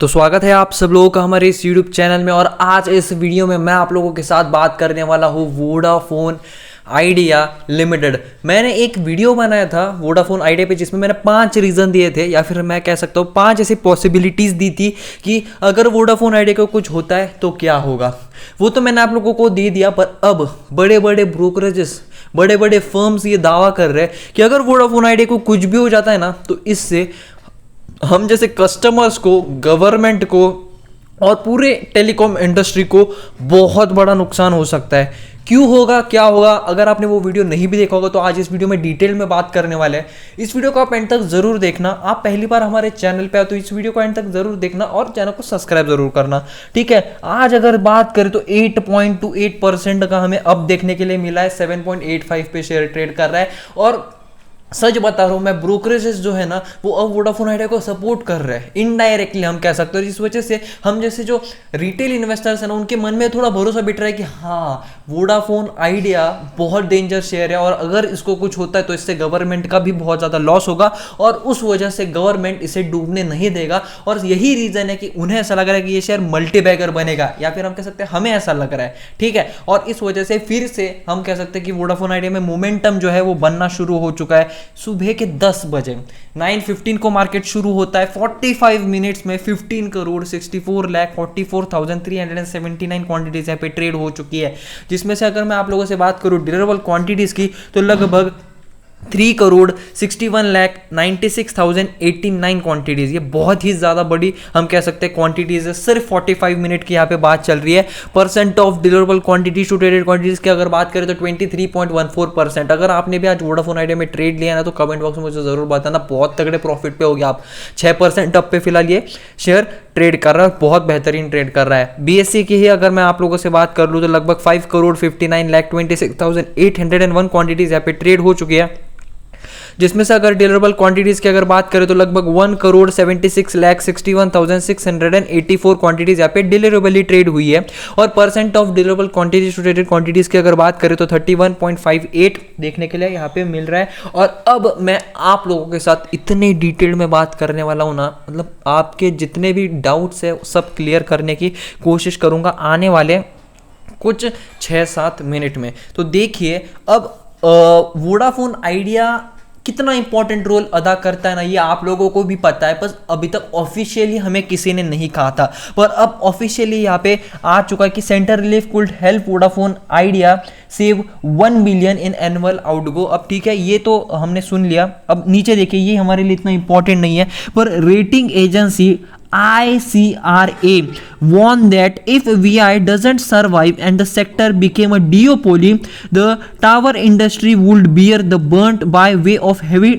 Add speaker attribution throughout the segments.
Speaker 1: तो स्वागत है आप सब लोगों का हमारे इस YouTube चैनल में। और आज इस वीडियो में मैं आप लोगों के साथ बात करने वाला हूँ वोडाफोन आइडिया लिमिटेड। मैंने एक वीडियो बनाया था वोडाफोन आइडिया पे जिसमें मैंने 5 रीज़न दिए थे, या फिर मैं कह सकता हूँ 5 ऐसी पॉसिबिलिटीज़ दी थी कि अगर वोडाफोन आइडिया को कुछ होता है तो क्या होगा। वो तो मैंने आप लोगों को दे दिया, पर अब बड़े बड़े ब्रोकरेजेस, बड़े बड़े फर्म्स ये दावा कर रहे हैं कि अगर वोडाफोन आइडिया को कुछ भी हो जाता है ना, तो इससे हम जैसे कस्टमर्स को, गवर्नमेंट को और पूरे टेलीकॉम इंडस्ट्री को बहुत बड़ा नुकसान हो सकता है। क्यों होगा, क्या होगा? अगर आपने वो वीडियो नहीं भी देखा होगा तो आज इस वीडियो में डिटेल में बात करने वाले हैं। इस वीडियो को आप एंड तक जरूर देखना। आप पहली बार हमारे चैनल पे आए तो इस वीडियो को एंड तक जरूर देखना और चैनल को सब्सक्राइब जरूर करना, ठीक है। आज अगर बात करें तो 8.28% का हमें अब देखने के लिए मिला है। 7.85 पे शेयर ट्रेड कर रहा है। और सच बता रहा हूं मैं, ब्रोकरेजेस जो है ना वो अब वोडाफोन आइडिया को सपोर्ट कर रहे हैं, इनडायरेक्टली हम कह सकते हैं। इस वजह से हम जैसे जो रिटेल इन्वेस्टर्स हैं ना, उनके मन में थोड़ा भरोसा बिठ रहा है कि हाँ, वोडाफोन आइडिया बहुत डेंजर शेयर है और अगर इसको कुछ होता है तो इससे गवर्नमेंट का भी बहुत ज़्यादा लॉस होगा और उस वजह से गवर्नमेंट इसे डूबने नहीं देगा। और यही रीज़न है कि उन्हें ऐसा लग रहा है कि ये शेयर मल्टीबैगर बनेगा, या फिर हम कह सकते हैं हमें ऐसा लग रहा है, ठीक है। और इस वजह से फिर से हम कह सकते हैं कि वोडाफोन आइडिया में मोमेंटम जो है वो बनना शुरू हो चुका है। सुबह के 10 बजे 9:15 को मार्केट शुरू होता है। 45 मिनट्स में 15 करोड़ 64,44,379 क्वांटिटीज यहाँ पे ट्रेड हो चुकी है, जिसमें से अगर मैं आप लोगों से बात करूं डिलीवरेबल क्वांटिटीज की तो लगभग 3,61,96,089 क्वांटिटीज। ये बहुत ही ज़्यादा बड़ी हम कह सकते हैं क्वांटिटीज है। सिर्फ 45 मिनट की यहाँ पे बात चल रही है। Percent of deliverable quantities to traded quantities की अगर बात करें तो 23.14%। अगर आपने भी आज वोडाफोन आइडिया में ट्रेड लिया ना तो कमेंट बॉक्स में मुझे जरूर बताना, बहुत तगड़े प्रॉफिट पे हो गया आप। 6% अप पे फिलहाल ये शेयर ट्रेड कर रहा है, बहुत बेहतरीन ट्रेड कर रहा है। बीएससी की ही अगर मैं आप लोगों से बात कर लूँ तो लगभग 5,59,26,801 क्वांटिटीज यहाँ पे ट्रेड हो चुकी है, जिसमें से अगर डिलीवरेबल क्वांटिटीज की अगर बात करें तो लगभग 1,76,61,684 क्वांटिटीज यहाँ पे डिलीवरेबली ट्रेड हुई है। और percent of deliverable quantities to traded quantities की अगर बात करें तो 31.58 देखने के लिए यहाँ पे मिल रहा है। और अब मैं आप लोगों के साथ इतने डिटेल में बात करने वाला हूँ ना, मतलब आपके जितने भी डाउट्स है सब क्लियर करने की कोशिश करूंगा आने वाले कुछ 6-7 मिनट में। तो देखिए अब वोडाफोन आइडिया कितना इंपॉर्टेंट रोल अदा करता है ना, ये आप लोगों को भी पता है, बस अभी तक ऑफिशियली हमें किसी ने नहीं कहा था, पर अब ऑफिशियली यहाँ पे आ चुका है कि centre relief could help Vodafone idea save 1 billion in annual outgo. अब ठीक है, ये तो हमने सुन लिया। अब नीचे देखिए, ये हमारे लिए इतना इंपॉर्टेंट नहीं है, पर rating agency ICRA warned that if VI doesn't survive and the sector became a duopoly, the tower industry would bear the brunt by way of heavy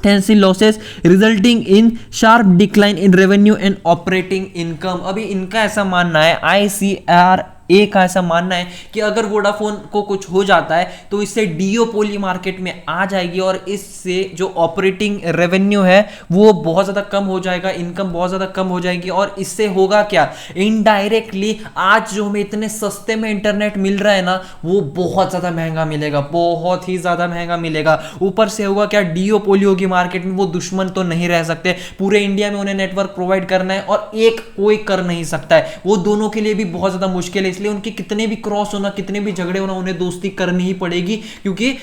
Speaker 1: tenancy losses resulting in sharp decline in revenue and operating income। अभी इनका ऐसा मानना है, ICRA का ऐसा मानना है कि अगर वोडाफोन को कुछ हो जाता है तो इससे डिओपोली मार्केट में आ जाएगी और इससे जो ऑपरेटिंग रेवेन्यू है वो बहुत ज़्यादा कम हो जाएगा, इनकम बहुत ज़्यादा कम हो जाएगी। और इससे होगा क्या, इनडायरेक्टली आज जो हमें इतने सस्ते में इंटरनेट मिल रहा है ना वो बहुत ज़्यादा महंगा मिलेगा, बहुत ही ज़्यादा महंगा मिलेगा। ऊपर से होगा क्या, डिओपोली होगी मार्केट में, वो दुश्मन तो नहीं रह सकते, पूरे इंडिया में उन्हें नेटवर्क प्रोवाइड करना है और एक कोई कर नहीं सकता है। वो दोनों के लिए भी बहुत ज़्यादा मुश्किल है, इसलिए उनके कितने भी क्रॉस होना, कितने भी झगड़े होना, उन्हें दोस्ती करनी ही पड़ेगी, क्योंकि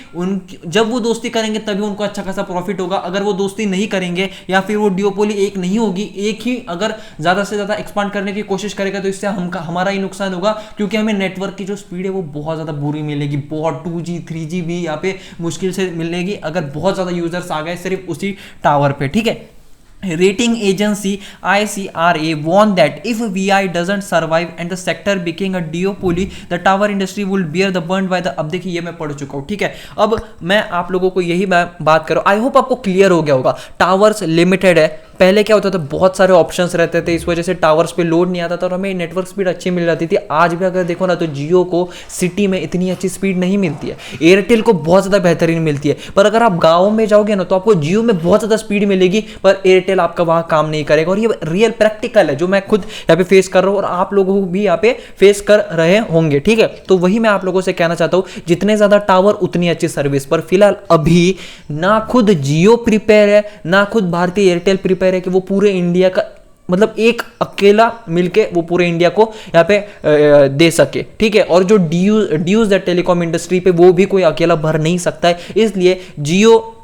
Speaker 1: जब वो दोस्ती करेंगे तभी उनको अच्छा खासा प्रॉफिट होगा। अगर वो दोस्ती नहीं करेंगे या फिर वो डिओपोली एक नहीं होगी, एक ही अगर ज्यादा से ज्यादा एक्सपांड करने की कोशिश करेगा तो इससे हमारा ही नुकसान होगा, क्योंकि हमें नेटवर्क की जो स्पीड है वो बहुत ज्यादा बुरी मिलेगी। बहुत 2G 3G भी यहाँ पे मुश्किल से मिलेगी अगर बहुत ज्यादा यूजर्स आ गए सिर्फ उसी टावर पे, ठीक है। Rating agency ICRA warned that if VI doesn't survive and the sector became a duopoly, the tower industry will bear the brunt by the। अब देखिए ये मैं पढ़ चुका हूँ, ठीक है। अब मैं आप लोगों को यही बात करूँ, आई होप आपको क्लियर हो गया होगा। टावर्स लिमिटेड है, पहले क्या होता था, बहुत सारे ऑप्शंस रहते थे, इस वजह से टावर्स पे लोड नहीं आता था और हमें नेटवर्क स्पीड अच्छी मिल जाती थी। आज भी अगर देखो ना तो जियो को सिटी में इतनी अच्छी स्पीड नहीं मिलती है, एयरटेल को बहुत ज़्यादा बेहतरीन मिलती है, पर अगर आप गाँव में जाओगे ना तो आपको जियो में बहुत ज़्यादा स्पीड मिलेगी पर एयरटेल आपका वहाँ काम नहीं करेगा। और ये रियल प्रैक्टिकल है जो मैं खुद यहाँ पे फेस कर रहा हूँ और आप लोगों को भी यहाँ पे फेस कर रहे होंगे, ठीक है। तो वही मैं आप लोगों से कहना चाहता हूँ, जितने ज़्यादा टावर उतनी अच्छी सर्विस। पर फिलहाल अभी ना खुद जियो प्रिपेयर है ना खुद भारतीय एयरटेल प्रिपेयर है कि वो पूरे इंडिया का मतलब एक अकेला मिलके वो पूरे इंडिया को यहाँ पे दे सके, ठीक है। और जो ड्यूज है टेलीकॉम इंडस्ट्री पे वो भी कोई अकेला भर नहीं सकता है, इसलिए जियो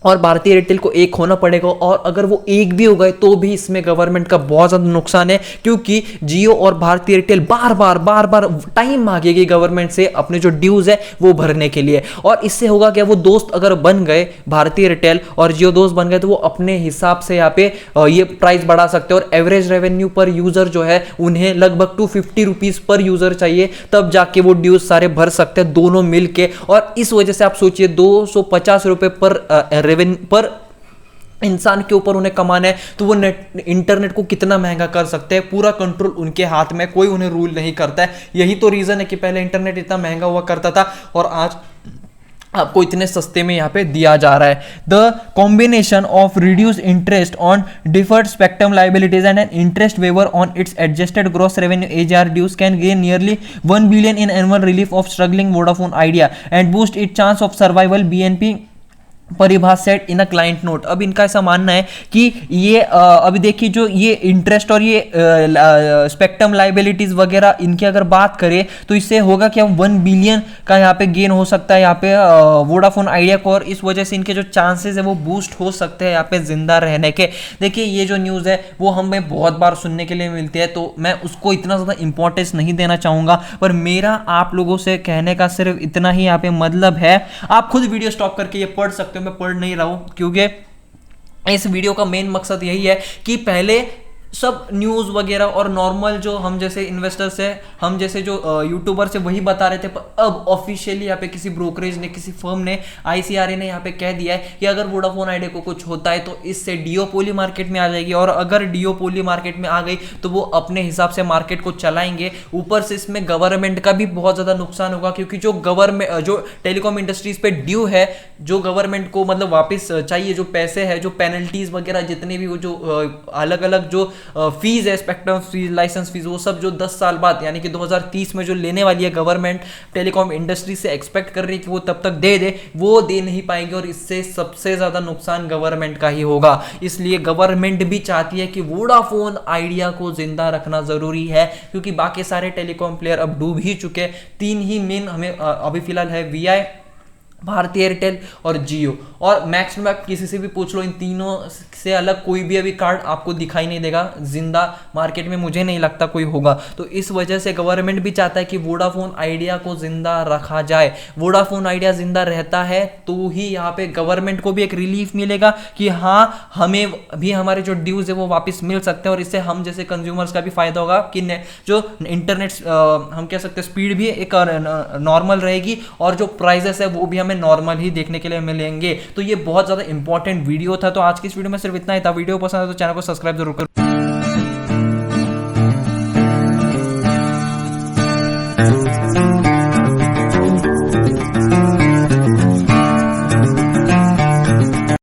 Speaker 1: और भारतीय एयरटेल को एक होना पड़ेगा। और अगर वो एक भी हो गए तो भी इसमें गवर्नमेंट का बहुत ज्यादा नुकसान है, क्योंकि जियो और भारतीय एयरटेल बार बार टाइम मांगेगी गवर्नमेंट से अपने जो ड्यूज है वो भरने के लिए। और इससे होगा क्या, वो दोस्त अगर बन गए, भारतीय एयरटेल और जियो दोस्त बन गए, तो वो अपने हिसाब से यहाँ पे ये प्राइस बढ़ा सकते हैं। और एवरेज रेवेन्यू पर यूजर जो है उन्हें लगभग 250 रुपीज पर यूजर चाहिए, तब जाके वो ड्यूज सारे भर सकते हैं दोनों मिलके। और इस वजह से आप सोचिए 250 रुपए पर इंसान के ऊपर उन्हें कमाना है, तो वो इंटरनेट को कितना महंगा कर सकते हैं। पूरा कंट्रोल उनके हाथ में, कोई उन्हें रूल नहीं करता है। यही तो रीजन है कि पहले इंटरनेट इतना महंगा हुआ करता था और आज आपको इतने सस्ते में यहाँ पे दिया जा रहा है। The combination of reduce interest on deferred spectrum liabilities and an interest waiver on its adjusted gross revenue AGR dues can gain nearly 1 billion in annual relief of struggling Vodafone Idea and boost it chance of survival, BNP Paribas said in a client note. अब इनका ऐसा मानना है कि ये अभी देखिए जो ये इंटरेस्ट और ये स्पेक्ट्रम लाइबिलिटीज वगैरह इनकी अगर बात करें तो इससे होगा कि 1 बिलियन का यहाँ पे गेन हो सकता है यहाँ पे वोडाफोन आइडिया को, और इस वजह से इनके जो चांसेस है वो बूस्ट हो सकते हैं यहाँ पे जिंदा रहने के। देखिए ये जो न्यूज़ है वो हमें बहुत बार सुनने के लिए मिलती है, तो मैं उसको इतना ज़्यादा इंपॉर्टेंस नहीं देना चाहूँगा, पर मेरा आप लोगों से कहने का सिर्फ इतना ही यहाँ पे मतलब है। आप खुद वीडियो स्टॉप करके ये पढ़ सकते, मैं पढ़ नहीं रहा हूं, क्योंकि इस वीडियो का मेन मकसद यही है कि पहले सब न्यूज़ वगैरह और नॉर्मल जो हम जैसे इन्वेस्टर्स है, हम जैसे जो यूट्यूबर से वही बता रहे थे, पर अब ऑफिशियली यहाँ पे किसी ब्रोकरेज ने, किसी फर्म ने, ICRA ने यहाँ पे कह दिया है कि अगर वोडाफोन आइडिया को कुछ होता है तो इससे डिओपोली मार्केट में आ जाएगी, और अगर डिओपोली मार्केट में आ गई तो वो अपने हिसाब से मार्केट को चलाएंगे। ऊपर से इसमें गवर्नमेंट का भी बहुत ज़्यादा नुकसान होगा, क्योंकि जो टेलीकॉम इंडस्ट्रीज पे ड्यू है, जो गवर्नमेंट को मतलब वापस चाहिए, जो पैसे है, जो पेनल्टीज वगैरह जितने भी वो जो अलग अलग जो फीस है, स्पेक्ट्रम फीस, लाइसेंस फीस, वो सब जो 10 साल बाद यानी कि 2030 में जो लेने वाली है गवर्नमेंट टेलीकॉम इंडस्ट्री से, एक्सपेक्ट कर रही है कि वो तब तक दे वो दे नहीं पाएंगे, और इससे सबसे ज्यादा नुकसान गवर्नमेंट का ही होगा। इसलिए गवर्नमेंट भी चाहती है कि वोडाफोन आइडिया को जिंदा रखना जरूरी है, क्योंकि बाकी सारे टेलीकॉम प्लेयर अब डूब ही चुके। 3 ही मेन हमें अभी फिलहाल है, VI, भारतीय एयरटेल और जियो, और मैक्स में आप किसी से भी पूछ लो, इन तीनों से अलग कोई भी अभी कार्ड आपको दिखाई नहीं देगा जिंदा मार्केट में, मुझे नहीं लगता कोई होगा। तो इस वजह से गवर्नमेंट भी चाहता है कि वोडाफोन आइडिया को जिंदा रखा जाए। वोडाफोन आइडिया जिंदा रहता है तो ही यहाँ पे गवर्नमेंट को भी एक रिलीफ मिलेगा कि हाँ, हमें भी हमारे जो ड्यूज है वो वापस मिल सकते हैं, और इससे हम जैसे कंज्यूमर्स का भी फायदा होगा कि जो इंटरनेट हम कह सकते हैं स्पीड भी एक नॉर्मल रहेगी, और जो प्राइजेस है वो भी हमें नॉर्मल ही देखने के लिए मिलेंगे। तो ये बहुत ज्यादा इंपॉर्टेंट वीडियो था। तो आज की इस वीडियो में सिर्फ इतना ही था। वीडियो पसंद है तो चैनल को सब्सक्राइब जरूर करो।